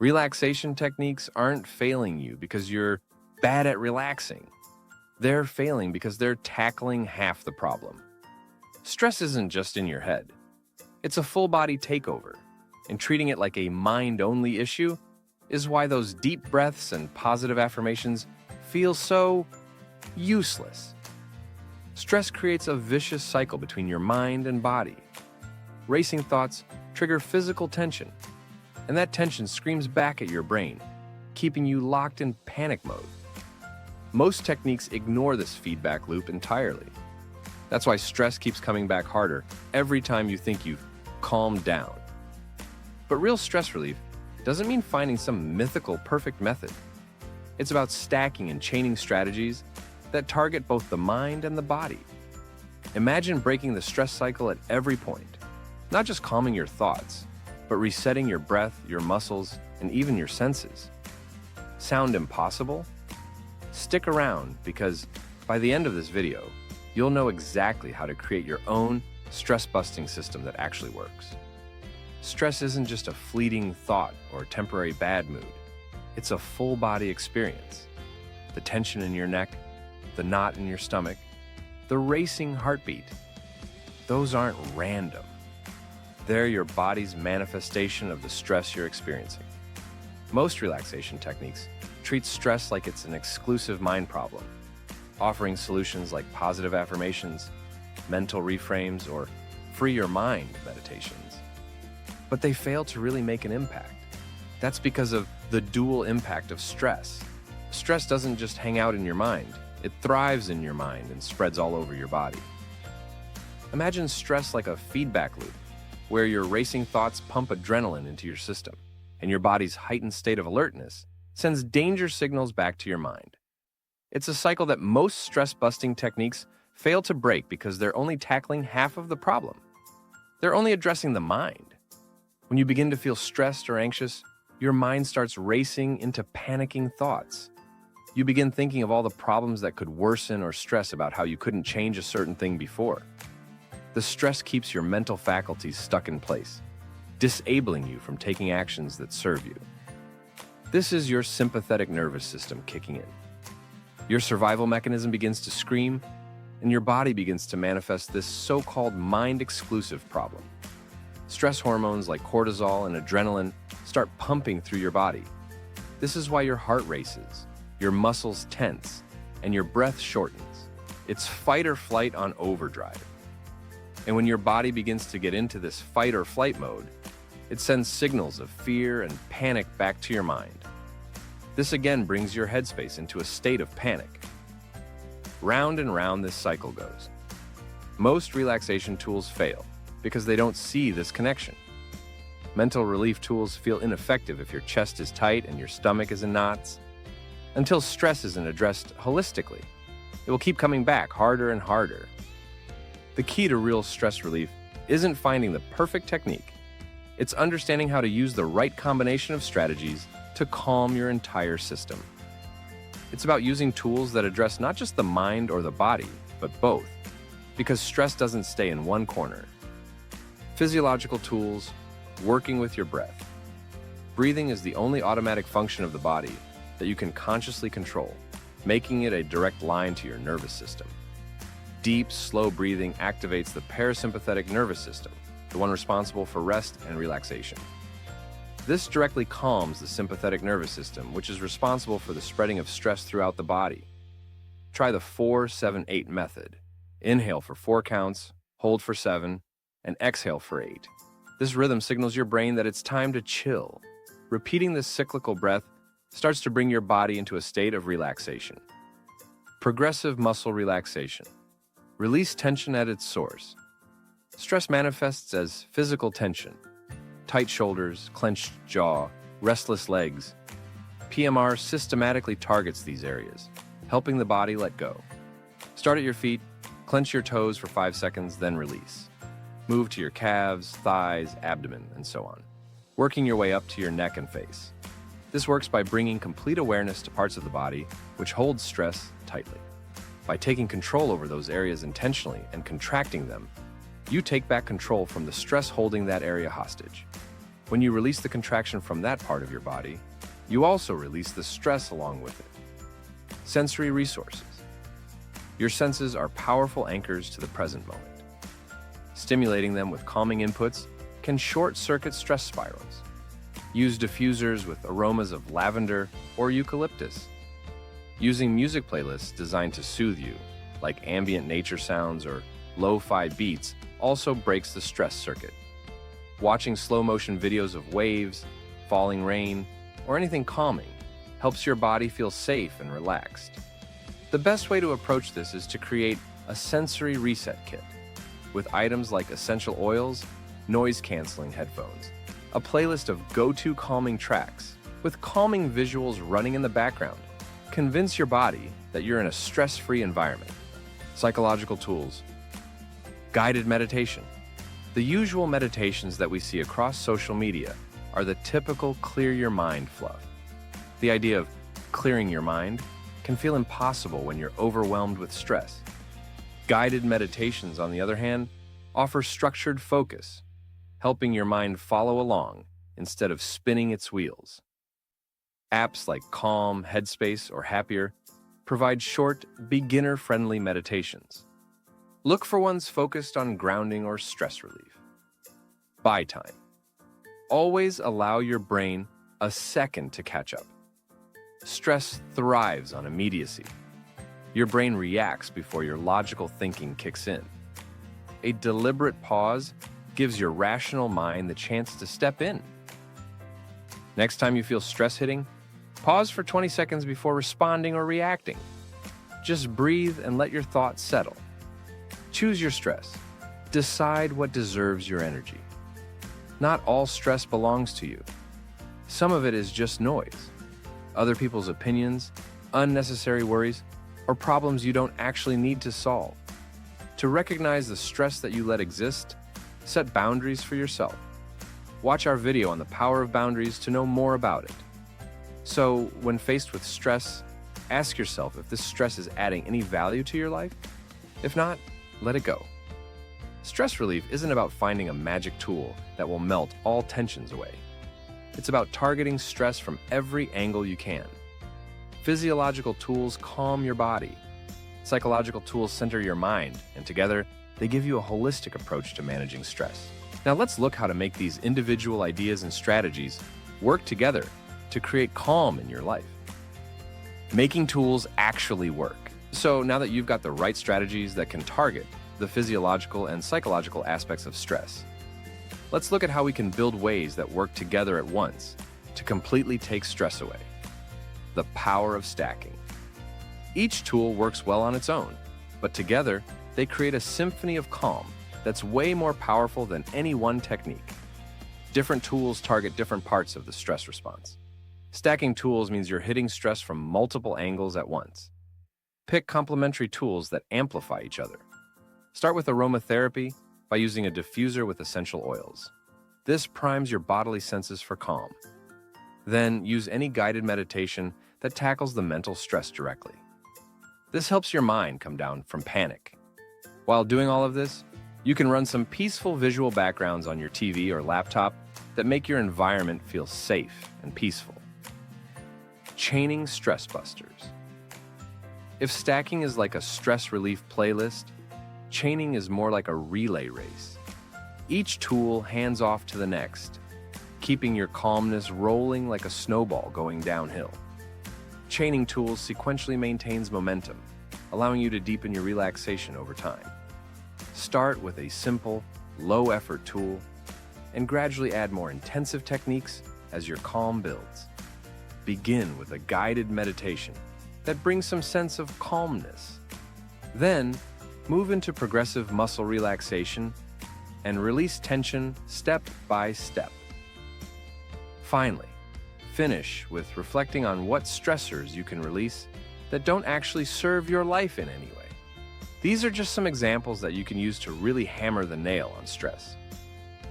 Relaxation techniques aren't failing you because you're bad at relaxing. They're failing because they're tackling half the problem. Stress isn't just in your head. It's a full-body takeover, and treating it like a mind-only issue is why those deep breaths and positive affirmations feel so useless. Stress creates a vicious cycle between your mind and body. Racing thoughts trigger physical tension, and that tension screams back at your brain, keeping you locked in panic mode. Most techniques ignore this feedback loop entirely. That's why stress keeps coming back harder every time you think you've calmed down. But real stress relief doesn't mean finding some mythical perfect method. It's about stacking and chaining strategies that target both the mind and the body. Imagine breaking the stress cycle at every point, not just calming your thoughts, but resetting your breath, your muscles, and even your senses. Sound impossible? Stick around, because by the end of this video, you'll know exactly how to create your own stress-busting system that actually works. Stress isn't just a fleeting thought or temporary bad mood. It's a full-body experience. The tension in your neck, the knot in your stomach, the racing heartbeat, those aren't random. They're your body's manifestation of the stress you're experiencing. Most relaxation techniques treat stress like it's an exclusive mind problem, offering solutions like positive affirmations, mental reframes, or free your mind meditations. But they fail to really make an impact. That's because of the dual impact of stress. Stress doesn't just hang out in your mind, it thrives in your mind and spreads all over your body. Imagine stress like a feedback loop, where your racing thoughts pump adrenaline into your system, and your body's heightened state of alertness sends danger signals back to your mind. It's a cycle that most stress-busting techniques fail to break because they're only tackling half of the problem. They're only addressing the mind. When you begin to feel stressed or anxious, your mind starts racing into panicking thoughts. You begin thinking of all the problems that could worsen or stress about how you couldn't change a certain thing before. The stress keeps your mental faculties stuck in place, disabling you from taking actions that serve you. This is your sympathetic nervous system kicking in. Your survival mechanism begins to scream, and your body begins to manifest this so-called mind-exclusive problem. Stress hormones like cortisol and adrenaline start pumping through your body. This is why your heart races, your muscles tense, and your breath shortens. It's fight or flight on overdrive. And when your body begins to get into this fight or flight mode, it sends signals of fear and panic back to your mind. This again brings your headspace into a state of panic. Round and round this cycle goes. Most relaxation tools fail because they don't see this connection. Mental relief tools feel ineffective if your chest is tight and your stomach is in knots. Until stress isn't addressed holistically, it will keep coming back harder and harder. The key to real stress relief isn't finding the perfect technique. It's understanding how to use the right combination of strategies to calm your entire system. It's about using tools that address not just the mind or the body, but both, because stress doesn't stay in one corner. Physiological tools, working with your breath. Breathing is the only automatic function of the body that you can consciously control, making it a direct line to your nervous system. Deep, slow breathing activates the parasympathetic nervous system, the one responsible for rest and relaxation. This directly calms the sympathetic nervous system, which is responsible for the spreading of stress throughout the body. Try the 4-7-8 method. Inhale for 4 counts, hold for 7, and exhale for 8. This rhythm signals your brain that it's time to chill. Repeating this cyclical breath starts to bring your body into a state of relaxation. Progressive muscle relaxation. Release tension at its source. Stress manifests as physical tension. Tight shoulders, clenched jaw, restless legs. PMR systematically targets these areas, helping the body let go. Start at your feet, clench your toes for 5 seconds, then release. Move to your calves, thighs, abdomen, and so on, working your way up to your neck and face. This works by bringing complete awareness to parts of the body which hold stress tightly. By taking control over those areas intentionally and contracting them, you take back control from the stress holding that area hostage. When you release the contraction from that part of your body, you also release the stress along with it. Sensory resources. Your senses are powerful anchors to the present moment. Stimulating them with calming inputs can short-circuit stress spirals. Use diffusers with aromas of lavender or eucalyptus. Using music playlists designed to soothe you, like ambient nature sounds or lo-fi beats, also breaks the stress circuit. Watching slow-motion videos of waves, falling rain, or anything calming helps your body feel safe and relaxed. The best way to approach this is to create a sensory reset kit with items like essential oils, noise-canceling headphones, a playlist of go-to calming tracks with calming visuals running in the background. Convince your body that you're in a stress-free environment. Psychological tools. Guided meditation. The usual meditations that we see across social media are the typical clear your mind fluff. The idea of clearing your mind can feel impossible when you're overwhelmed with stress. Guided meditations, on the other hand, offer structured focus, helping your mind follow along instead of spinning its wheels. Apps like Calm, Headspace, or Happier provide short, beginner-friendly meditations. Look for ones focused on grounding or stress relief. Buy time. Always allow your brain a second to catch up. Stress thrives on immediacy. Your brain reacts before your logical thinking kicks in. A deliberate pause gives your rational mind the chance to step in. Next time you feel stress hitting, pause for 20 seconds before responding or reacting. Just breathe and let your thoughts settle. Choose your stress. Decide what deserves your energy. Not all stress belongs to you. Some of it is just noise. Other people's opinions, unnecessary worries, or problems you don't actually need to solve. To recognize the stress that you let exist, set boundaries for yourself. Watch our video on the power of boundaries to know more about it. So, when faced with stress, ask yourself if this stress is adding any value to your life. If not, let it go. Stress relief isn't about finding a magic tool that will melt all tensions away. It's about targeting stress from every angle you can. Physiological tools calm your body. Psychological tools center your mind, and together, they give you a holistic approach to managing stress. Now let's look how to make these individual ideas and strategies work together to create calm in your life. Making tools actually work. So now that you've got the right strategies that can target the physiological and psychological aspects of stress, let's look at how we can build ways that work together at once to completely take stress away. The power of stacking. Each tool works well on its own, but together they create a symphony of calm that's way more powerful than any one technique. Different tools target different parts of the stress response. Stacking tools means you're hitting stress from multiple angles at once. Pick complementary tools that amplify each other. Start with aromatherapy by using a diffuser with essential oils. This primes your bodily senses for calm. Then use any guided meditation that tackles the mental stress directly. This helps your mind come down from panic. While doing all of this, you can run some peaceful visual backgrounds on your TV or laptop that make your environment feel safe and peaceful. Chaining stress busters. If stacking is like a stress relief playlist, chaining is more like a relay race. Each tool hands off to the next, keeping your calmness rolling like a snowball going downhill. Chaining tools sequentially maintains momentum, allowing you to deepen your relaxation over time. Start with a simple, low-effort tool, and gradually add more intensive techniques as your calm builds. Begin with a guided meditation that brings some sense of calmness. Then, move into progressive muscle relaxation and release tension step by step. Finally, finish with reflecting on what stressors you can release that don't actually serve your life in any way. These are just some examples that you can use to really hammer the nail on stress.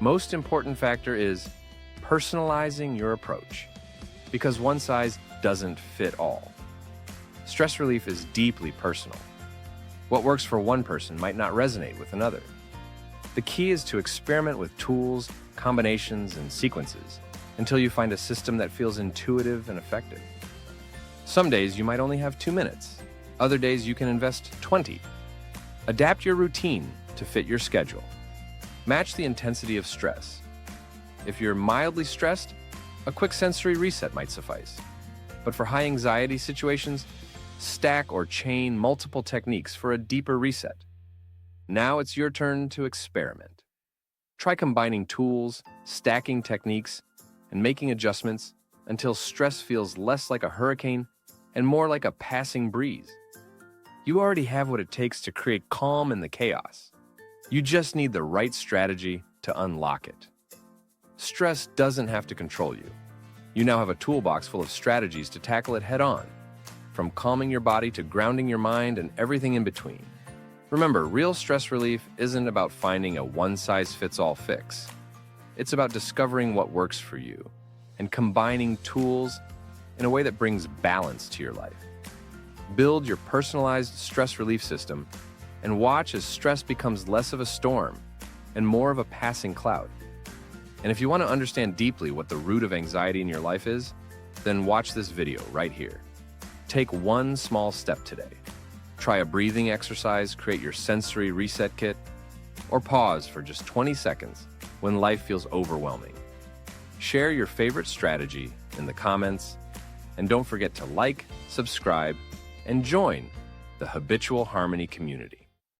Most important factor is personalizing your approach, because one size doesn't fit all. Stress relief is deeply personal. What works for one person might not resonate with another. The key is to experiment with tools, combinations, and sequences until you find a system that feels intuitive and effective. Some days you might only have 2 minutes. Other days you can invest 20. Adapt your routine to fit your schedule. Match the intensity of stress. If you're mildly stressed, a quick sensory reset might suffice. But for high anxiety situations, stack or chain multiple techniques for a deeper reset. Now it's your turn to experiment. Try combining tools, stacking techniques, and making adjustments until stress feels less like a hurricane and more like a passing breeze. You already have what it takes to create calm in the chaos. You just need the right strategy to unlock it. Stress doesn't have to control you. You now have a toolbox full of strategies to tackle it head-on, from calming your body to grounding your mind and everything in between. Remember, real stress relief isn't about finding a one-size-fits-all fix. It's about discovering what works for you and combining tools in a way that brings balance to your life. Build your personalized stress relief system and watch as stress becomes less of a storm and more of a passing cloud. And if you want to understand deeply what the root of anxiety in your life is, then watch this video right here. Take one small step today. Try a breathing exercise, create your sensory reset kit, or pause for just 20 seconds when life feels overwhelming. Share your favorite strategy in the comments, and don't forget to like, subscribe, and join the Habitual Harmony community.